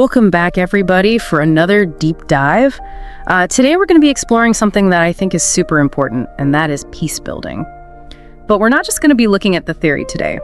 Welcome back, everybody, for another deep dive. Today we're going to be exploring something that I think is super important, and that is peace building. But we're not just going to be looking at the theory today.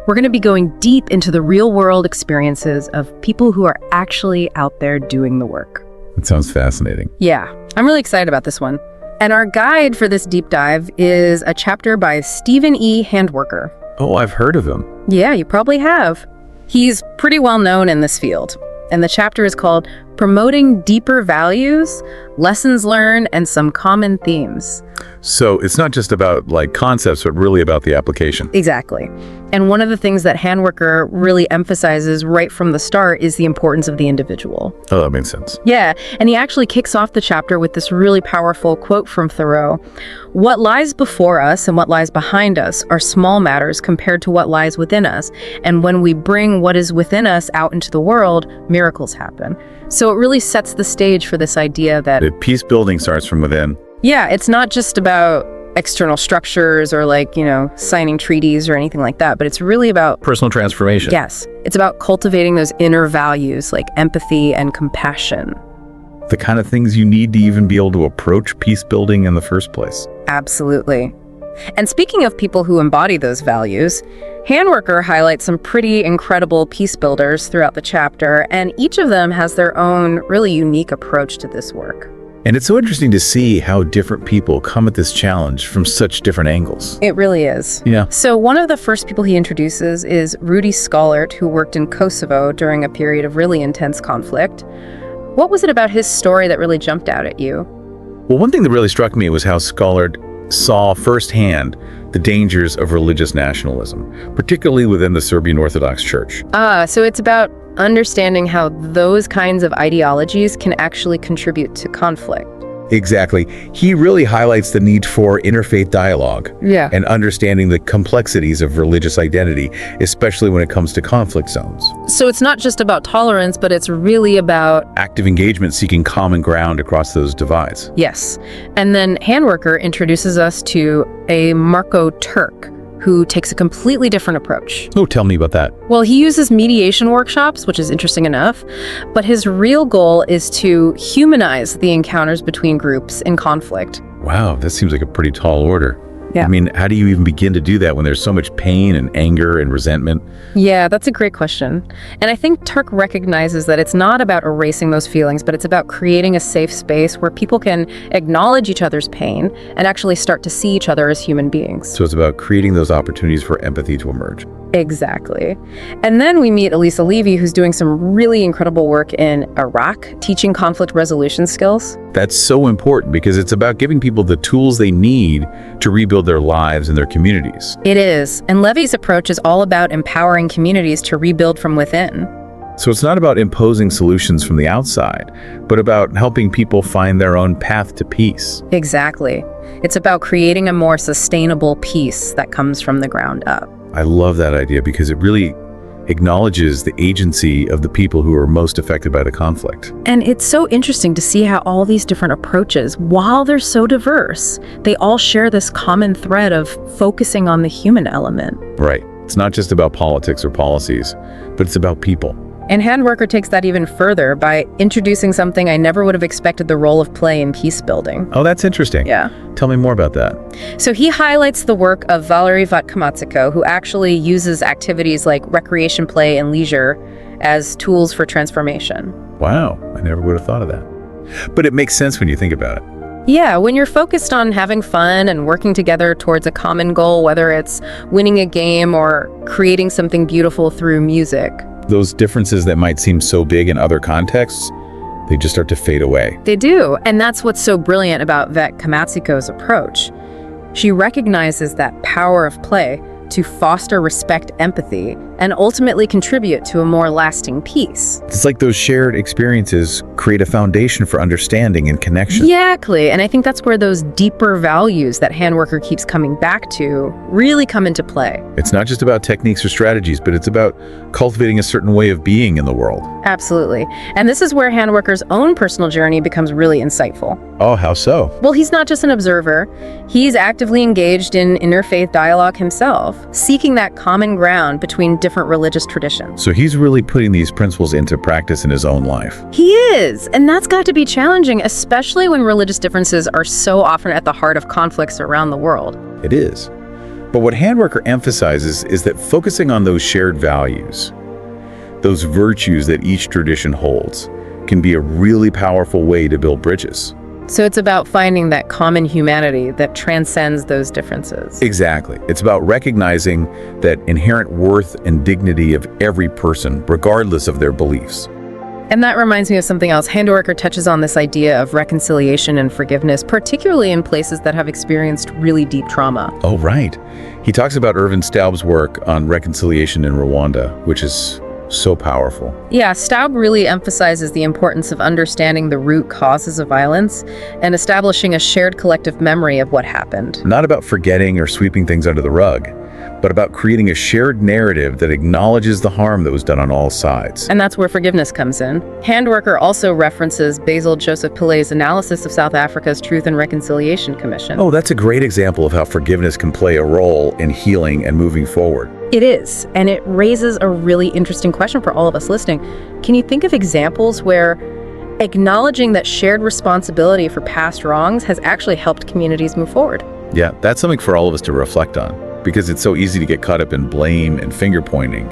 We're going to be going deep into the real-world experiences of people who are actually out there doing the work. That sounds fascinating. Yeah, I'm really excited about this one. And our guide for this deep dive is a chapter by Stephen E. Handwerker. Oh, I've heard of him. Yeah, you probably have. He's pretty well known in this field. And the chapter is called Promoting Deeper Values, Lessons Learned, and Some Common Themes. So it's not just about concepts, but really about the application. Exactly. And one of the things that Handwerker really emphasizes right from the start is the importance of the individual. Oh, that makes sense. Yeah, and he actually kicks off the chapter with this really powerful quote from Thoreau. What lies before us and what lies behind us are small matters compared to what lies within us. And when we bring what is within us out into the world, miracles happen. So it really sets the stage for this idea that Peace building starts from within. Yeah, it's not just about external structures or signing treaties or anything like that, but it's really about Personal transformation. Yes, it's about cultivating those inner values like empathy and compassion. The kind of things you need to even be able to approach peace building in the first place. Absolutely. And speaking of people who embody those values, Handwerker highlights some pretty incredible peace builders throughout the chapter, and each of them has their own really unique approach to this work. And it's so interesting to see how different people come at this challenge from such different angles. It really is. Yeah. So one of the first people he introduces is Rudy Scholart, who worked in Kosovo during a period of really intense conflict. What was it about his story that really jumped out at you? Well, one thing that really struck me was how Scholart saw firsthand the dangers of religious nationalism, particularly within the Serbian Orthodox Church. So it's about understanding how those kinds of ideologies can actually contribute to conflict. Exactly. He really highlights the need for interfaith dialogue and understanding the complexities of religious identity, especially when it comes to conflict zones. So it's not just about tolerance, but it's really about active engagement, seeking common ground across those divides. Yes. And then Handwerker introduces us to a Marco Turk, who takes a completely different approach. Oh, tell me about that. Well, he uses mediation workshops, which is interesting enough, but his real goal is to humanize the encounters between groups in conflict. Wow, that seems like a pretty tall order. Yeah. I mean, how do you even begin to do that when there's so much pain and anger and resentment? Yeah, that's a great question. And I think Turk recognizes that it's not about erasing those feelings, but it's about creating a safe space where people can acknowledge each other's pain and actually start to see each other as human beings. So it's about creating those opportunities for empathy to emerge. Exactly. And then we meet Elisa Levy, who's doing some really incredible work in Iraq, teaching conflict resolution skills. That's so important because it's about giving people the tools they need to rebuild their lives and their communities. It is. And Levy's approach is all about empowering communities to rebuild from within. So it's not about imposing solutions from the outside, but about helping people find their own path to peace. Exactly. It's about creating a more sustainable peace that comes from the ground up. I love that idea because it really acknowledges the agency of the people who are most affected by the conflict. And it's so interesting to see how all these different approaches, while they're so diverse, they all share this common thread of focusing on the human element. Right. It's not just about politics or policies, but it's about people. And Handwerker takes that even further by introducing something I never would have expected the role of play in peace building. Oh, that's interesting. Yeah. Tell me more about that. So he highlights the work of Valery Vatkamatsyko, who actually uses activities like recreation, play, and leisure as tools for transformation. Wow, I never would have thought of that. But it makes sense when you think about it. Yeah, when you're focused on having fun and working together towards a common goal, whether it's winning a game or creating something beautiful through music. Those differences that might seem so big in other contexts, they just start to fade away. They do, and that's what's so brilliant about Vatkamatsyko's approach. She recognizes that power of play to foster respect, empathy, and ultimately contribute to a more lasting peace. It's like those shared experiences create a foundation for understanding and connection. Exactly, and I think that's where those deeper values that Handwerker keeps coming back to really come into play. It's not just about techniques or strategies, but it's about cultivating a certain way of being in the world. Absolutely, and this is where Handwerker's own personal journey becomes really insightful. Oh, how so? Well, he's not just an observer. He's actively engaged in interfaith dialogue himself, seeking that common ground between different religious traditions. So he's really putting these principles into practice in his own life. He is, and that's got to be challenging, especially when religious differences are so often at the heart of conflicts around the world. It is. But what Handwerker emphasizes is that focusing on those shared values, those virtues that each tradition holds, can be a really powerful way to build bridges. So it's about finding that common humanity that transcends those differences. Exactly. It's about recognizing that inherent worth and dignity of every person, regardless of their beliefs. And that reminds me of something else. Handwerker touches on this idea of reconciliation and forgiveness, particularly in places that have experienced really deep trauma. Oh, right. He talks about Irvin Staub's work on reconciliation in Rwanda, which is so powerful. Yeah, Staub really emphasizes the importance of understanding the root causes of violence and establishing a shared collective memory of what happened. Not about forgetting or sweeping things under the rug, but about creating a shared narrative that acknowledges the harm that was done on all sides. And that's where forgiveness comes in. Handwerker also references Basil Joseph Pillai's analysis of South Africa's Truth and Reconciliation Commission. Oh, that's a great example of how forgiveness can play a role in healing and moving forward. It is, and it raises a really interesting question for all of us listening. Can you think of examples where acknowledging that shared responsibility for past wrongs has actually helped communities move forward? Yeah, that's something for all of us to reflect on, because it's so easy to get caught up in blame and finger pointing.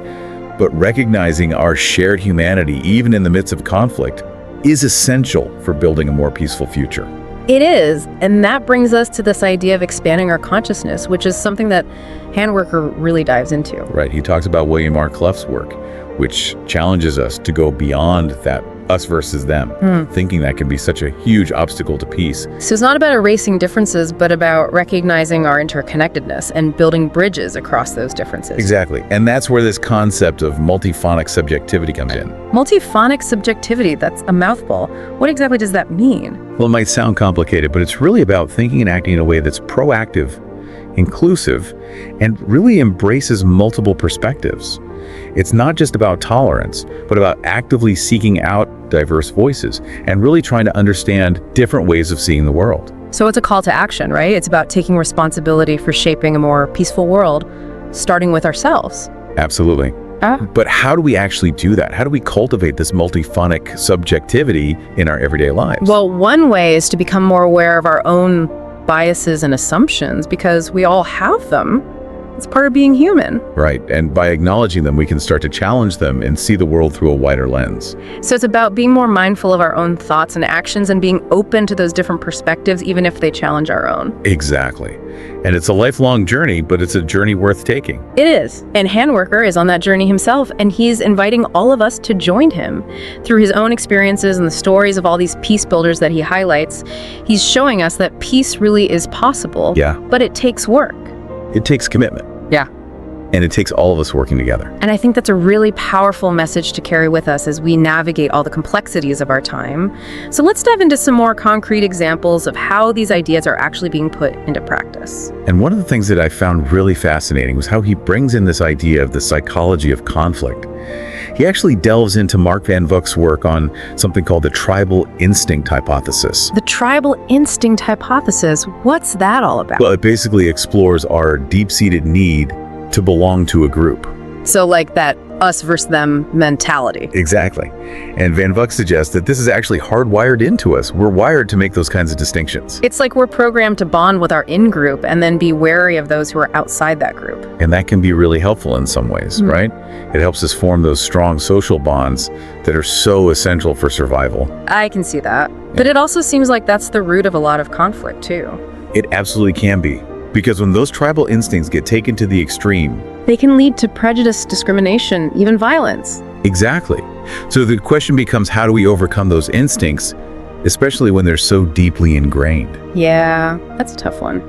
But recognizing our shared humanity, even in the midst of conflict, is essential for building a more peaceful future. It is, and that brings us to this idea of expanding our consciousness, which is something that Handwerker really dives into. Right, he talks about William R. Clough's work, which challenges us to go beyond that us versus them, thinking that can be such a huge obstacle to peace. So it's not about erasing differences, but about recognizing our interconnectedness and building bridges across those differences. Exactly, and that's where this concept of multiphonic subjectivity comes in. Multiphonic subjectivity, that's a mouthful. What exactly does that mean? Well, it might sound complicated, but it's really about thinking and acting in a way that's proactive, inclusive, and really embraces multiple perspectives. It's not just about tolerance, but about actively seeking out diverse voices and really trying to understand different ways of seeing the world. So it's a call to action, right? It's about taking responsibility for shaping a more peaceful world, starting with ourselves. Absolutely. But how do we actually do that? How do we cultivate this multiphonic subjectivity in our everyday lives? Well, one way is to become more aware of our own biases and assumptions, because we all have them. It's part of being human. Right, and by acknowledging them, we can start to challenge them and see the world through a wider lens. So it's about being more mindful of our own thoughts and actions and being open to those different perspectives, even if they challenge our own. Exactly. And it's a lifelong journey, but it's a journey worth taking. It is. And Handwerker is on that journey himself, and he's inviting all of us to join him. Through his own experiences and the stories of all these peace builders that he highlights, he's showing us that peace really is possible, but it takes work. It takes commitment. Yeah. And it takes all of us working together. And I think that's a really powerful message to carry with us as we navigate all the complexities of our time. So let's dive into some more concrete examples of how these ideas are actually being put into practice. And one of the things that I found really fascinating was how he brings in this idea of the psychology of conflict. He actually delves into Mark Van Vuck's work on something called the tribal instinct hypothesis. The tribal instinct hypothesis, what's that all about? Well, it basically explores our deep-seated need to belong to a group. So like that us versus them mentality. Exactly. And Van Vuck suggests that this is actually hardwired into us. We're wired to make those kinds of distinctions. It's like we're programmed to bond with our in-group and then be wary of those who are outside that group. And that can be really helpful in some ways, right? It helps us form those strong social bonds that are so essential for survival. I can see that. But it also seems like that's the root of a lot of conflict too. It absolutely can be. Because when those tribal instincts get taken to the extreme, they can lead to prejudice, discrimination, even violence. Exactly. So the question becomes, how do we overcome those instincts, especially when they're so deeply ingrained? Yeah, that's a tough one.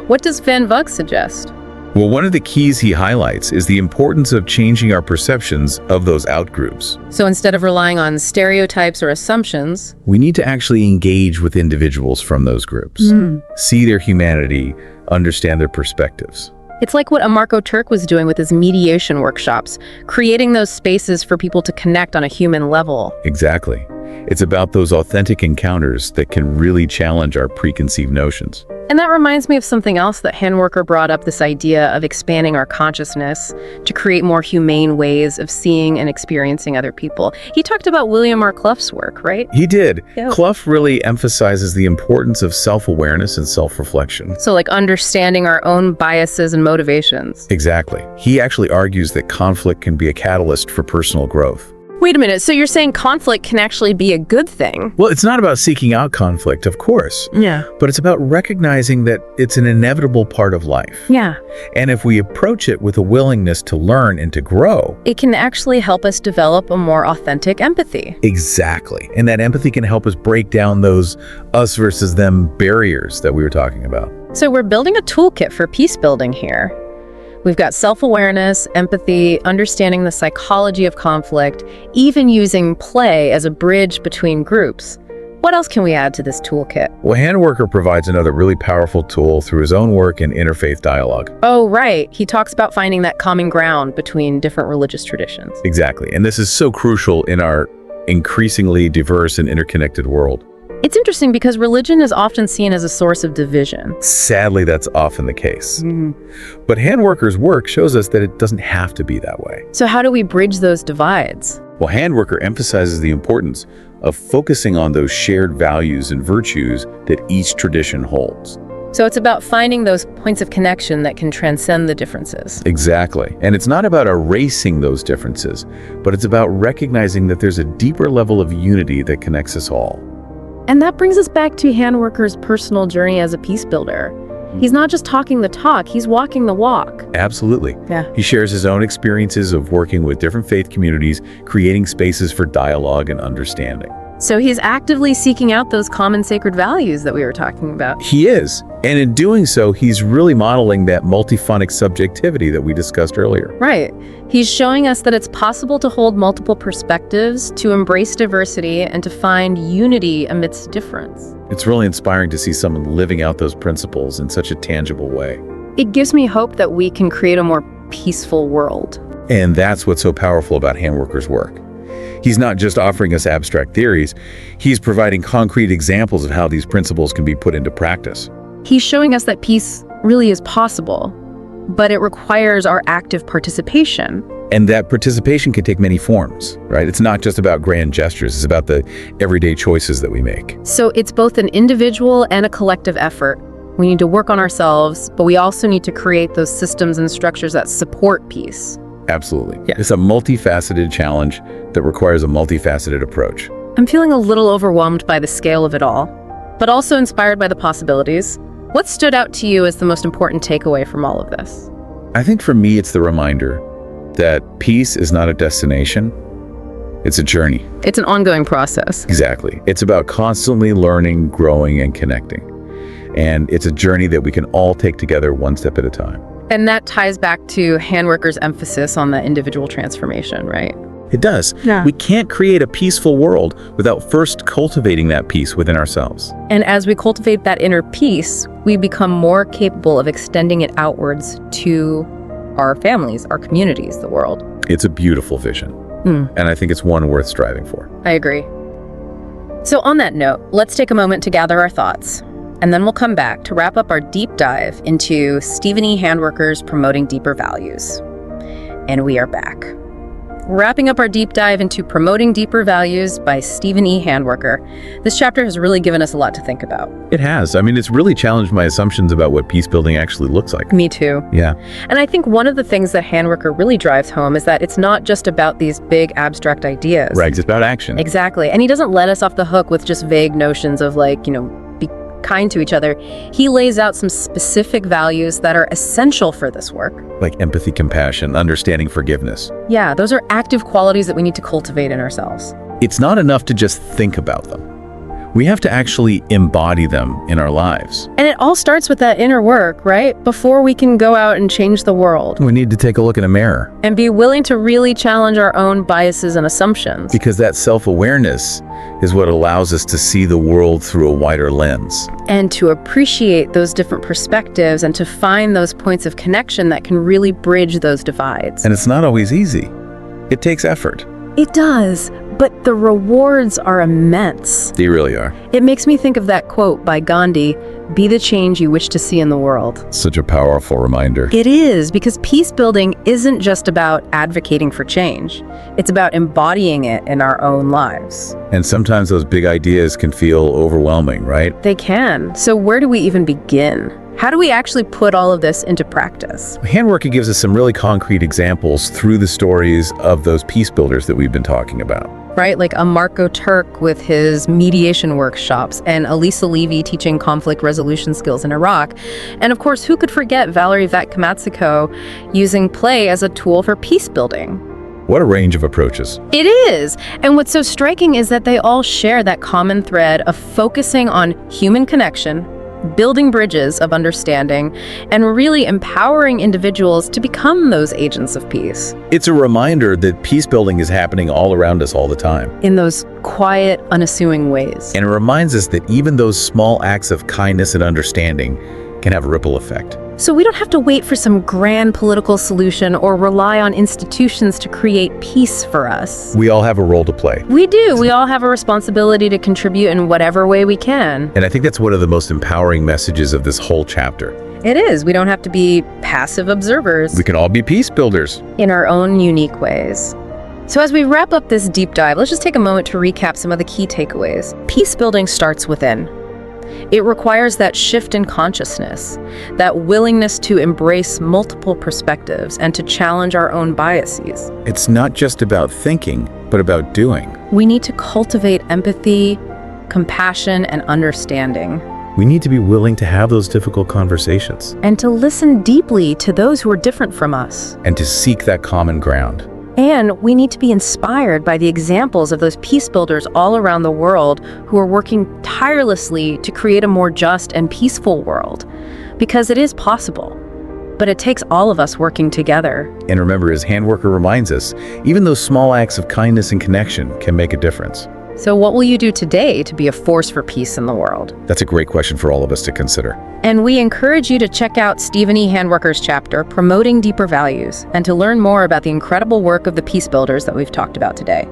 What does Van Vuck suggest? Well, one of the keys he highlights is the importance of changing our perceptions of those outgroups. So instead of relying on stereotypes or assumptions, we need to actually engage with individuals from those groups, see their humanity, understand their perspectives. It's like what Amarco Turk was doing with his mediation workshops, creating those spaces for people to connect on a human level. Exactly. It's about those authentic encounters that can really challenge our preconceived notions. And that reminds me of something else that Handwerker brought up, this idea of expanding our consciousness to create more humane ways of seeing and experiencing other people. He talked about William R. Clough's work, right? He did. Yeah. Clough really emphasizes the importance of self-awareness and self-reflection. So like understanding our own biases and motivations. Exactly. He actually argues that conflict can be a catalyst for personal growth. Wait a minute, so you're saying conflict can actually be a good thing? Well, it's not about seeking out conflict, of course. Yeah. But it's about recognizing that it's an inevitable part of life. Yeah. And if we approach it with a willingness to learn and to grow. It can actually help us develop a more authentic empathy. Exactly. And that empathy can help us break down those us versus them barriers that we were talking about. So we're building a toolkit for peace building here. We've got self-awareness, empathy, understanding the psychology of conflict, even using play as a bridge between groups. What else can we add to this toolkit? Well, Handwerker provides another really powerful tool through his own work in interfaith dialogue. Oh, right. He talks about finding that common ground between different religious traditions. Exactly. And this is so crucial in our increasingly diverse and interconnected world. It's interesting because religion is often seen as a source of division. Sadly, that's often the case. But Handwerker's work shows us that it doesn't have to be that way. So how do we bridge those divides? Well, Handwerker emphasizes the importance of focusing on those shared values and virtues that each tradition holds. So it's about finding those points of connection that can transcend the differences. Exactly. And it's not about erasing those differences, but it's about recognizing that there's a deeper level of unity that connects us all. And that brings us back to Handwerker's personal journey as a peace builder. He's not just talking the talk, he's walking the walk. Absolutely. Yeah. He shares his own experiences of working with different faith communities, creating spaces for dialogue and understanding. So he's actively seeking out those common sacred values that we were talking about. He is. And in doing so, he's really modeling that multiphonic subjectivity that we discussed earlier. Right. He's showing us that it's possible to hold multiple perspectives, to embrace diversity, and to find unity amidst difference. It's really inspiring to see someone living out those principles in such a tangible way. It gives me hope that we can create a more peaceful world. And that's what's so powerful about Handwerker's work. He's not just offering us abstract theories, he's providing concrete examples of how these principles can be put into practice. He's showing us that peace really is possible, but it requires our active participation. And that participation can take many forms, right? It's not just about grand gestures, it's about the everyday choices that we make. So it's both an individual and a collective effort. We need to work on ourselves, but we also need to create those systems and structures that support peace. Absolutely. Yeah. It's a multifaceted challenge that requires a multifaceted approach. I'm feeling a little overwhelmed by the scale of it all, but also inspired by the possibilities. What stood out to you as the most important takeaway from all of this? I think for me, it's the reminder that peace is not a destination, it's a journey. It's an ongoing process. Exactly. It's about constantly learning, growing, and connecting. And it's a journey that we can all take together one step at a time. And that ties back to Handwerker's emphasis on the individual transformation, right? It does. Yeah. We can't create a peaceful world without first cultivating that peace within ourselves. And as we cultivate that inner peace, we become more capable of extending it outwards to our families, our communities, the world. It's a beautiful vision. And I think it's one worth striving for. I agree. So on that note, let's take a moment to gather our thoughts. And then we'll come back to wrap up our deep dive into Stephen E. Handwerker's Promoting Deeper Values. And we are back. Wrapping up our deep dive into Promoting Deeper Values by Stephen E. Handwerker. This chapter has really given us a lot to think about. It has. I mean, it's really challenged my assumptions about what peace building actually looks like. Me too. Yeah. And I think one of the things that Handwerker really drives home is that it's not just about these big abstract ideas. Right. It's about action. Exactly. And he doesn't let us off the hook with just vague notions of like, be kind to each other. He lays out some specific values that are essential for this work. Like empathy, compassion, understanding, forgiveness. Yeah, those are active qualities that we need to cultivate in ourselves. It's not enough to just think about them. We have to actually embody them in our lives. And it all starts with that inner work, right? Before we can go out and change the world. We need to take a look in a mirror. And be willing to really challenge our own biases and assumptions. Because that self-awareness is what allows us to see the world through a wider lens. And to appreciate those different perspectives and to find those points of connection that can really bridge those divides. And it's not always easy. It takes effort. It does, but the rewards are immense. They really are. It makes me think of that quote by Gandhi, "Be the change you wish to see in the world." Such a powerful reminder. It is, because peace building isn't just about advocating for change. It's about embodying it in our own lives. And sometimes those big ideas can feel overwhelming, right? They can. So where do we even begin? How do we actually put all of this into practice? Handworking gives us some really concrete examples through the stories of those peace builders that we've been talking about. Right, like a Marco Turk with his mediation workshops, and Elisa Levy teaching conflict resolution skills in Iraq. And of course, who could forget Valerie Vatkamatsuko using play as a tool for peace building? What a range of approaches. It is. And what's so striking is that they all share that common thread of focusing on human connection, building bridges of understanding, and really empowering individuals to become those agents of peace. It's a reminder that peace building is happening all around us all the time. In those quiet, unassuming ways. And it reminds us that even those small acts of kindness and understanding can have a ripple effect. So we don't have to wait for some grand political solution or rely on institutions to create peace for us. We all have a role to play. We do. We all have a responsibility to contribute in whatever way we can. And I think that's one of the most empowering messages of this whole chapter. It is. We don't have to be passive observers. We can all be peace builders. In our own unique ways. So as we wrap up this deep dive, let's just take a moment to recap some of the key takeaways. Peace building starts within. It requires that shift in consciousness, that willingness to embrace multiple perspectives and to challenge our own biases. It's not just about thinking, but about doing. We need to cultivate empathy, compassion, and understanding. We need to be willing to have those difficult conversations. And to listen deeply to those who are different from us. And to seek that common ground. And we need to be inspired by the examples of those peace builders all around the world who are working tirelessly to create a more just and peaceful world. Because it is possible, but it takes all of us working together. And remember, as Handworker reminds us, even those small acts of kindness and connection can make a difference. So what will you do today to be a force for peace in the world? That's a great question for all of us to consider. And we encourage you to check out Stephen E. Handworker's chapter, Promoting Deeper Values, and to learn more about the incredible work of the peace builders that we've talked about today.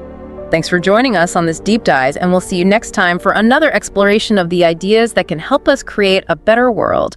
Thanks for joining us on this deep dive, and we'll see you next time for another exploration of the ideas that can help us create a better world.